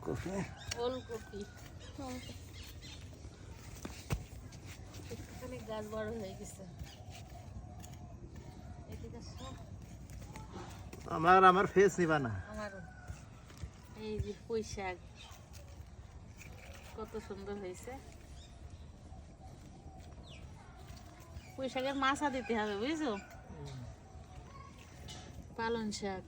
ওলকপি ওলকপি একটুখানি গাছ বড় হয়ে গেছে। আমার ফেস নিবা না। আমারও এই যে পুঁই শাক কত সুন্দর হয়েছে। পুঁই শাকের মাছা দিতে হবে বুঝছো। পালং শাক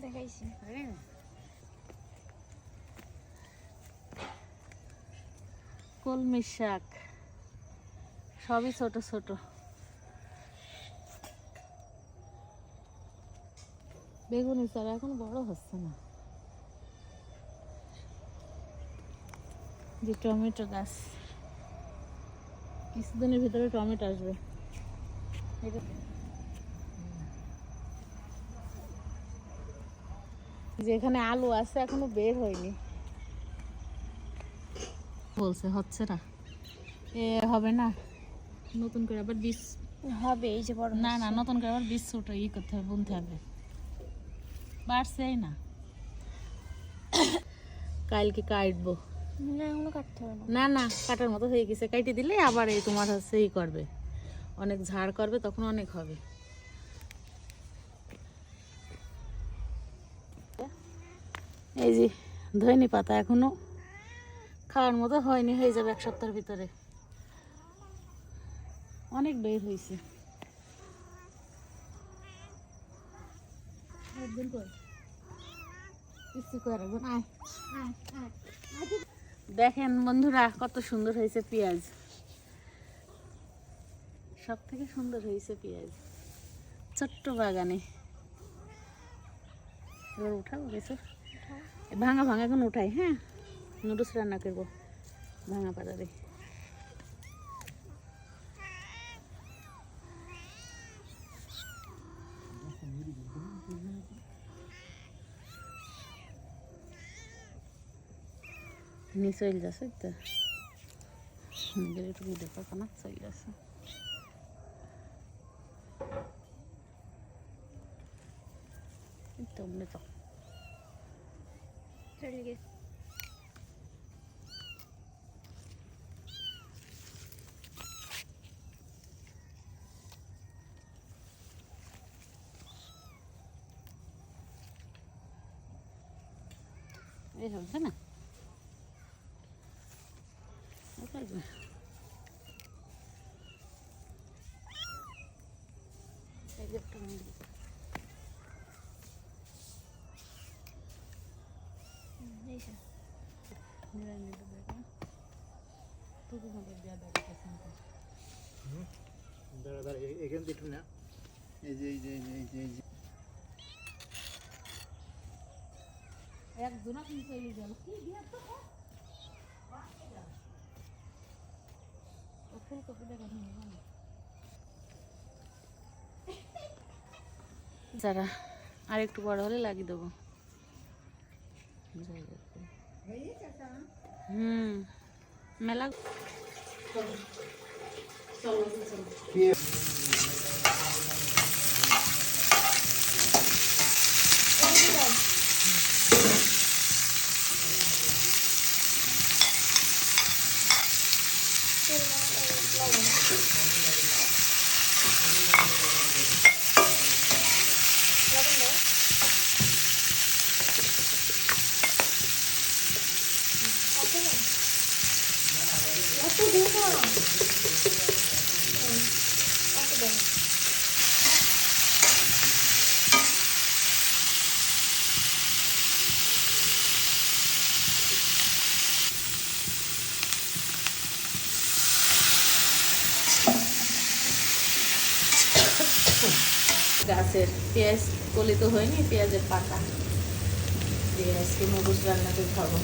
দেখাইছি। কলমি শাক সবই ছোট ছোট। বেগুনি চারা এখন বড় হচ্ছে না। যে টমেটো গাছ কিছুদিনের ভিতরে টমেটো আসবে। যেখানে আলু আছে এখনো বের হয়নি, বলছে হচ্ছে না, এ হবে না, নতুন করে আবার বীজ হবে। এই যে বড় না না নতুন করে আবার বীজ ছোট করতে হবে, বুনতে হবে। বাড়ছেই না। কালকে কাটবো। না এখনো কাটতে হবে না না কাটার মতো হয়ে গেছে, কাটে দিলে আবার এই তোমার হচ্ছে ই করবে, অনেক ঝাড় করবে, তখন অনেক হবে। এই যে ধইনি পাতা এখনো খাওয়ার মতো হয়নি, হয়ে যাবে এক সপ্তাহের ভিতরে। অনেক বের হয়েছে। দেখেন বন্ধুরা কত সুন্দর হয়েছে পেঁয়াজ, সব থেকে সুন্দর হয়েছে পেঁয়াজ ছোট্ট বাগানে। এবার উঠাবো গেছো, ভাঙা ভাঙা এখন উঠাই। হ্যাঁ নুডলস রান্না করবো ভাঙা পাতারে। নিচে চলে যাচ্ছে তো, একটু ভিডিও পাবো না, চলে যাচ্ছে। তোমরা তো চলে গেছে। এই হচ্ছে না, একজনা কিন্তু চলে গেল। কি দিয়া তো ফুলকপি দেখা নিয়ে যাবে যারা, আর একটু বড় হলে লাগিয়ে দেবো। মেলা গাছের পেঁয়াজ কলি তো হয়নি, পেঁয়াজের পাতা দিয়ে আজকে নুডলস রান্না করে খাবো।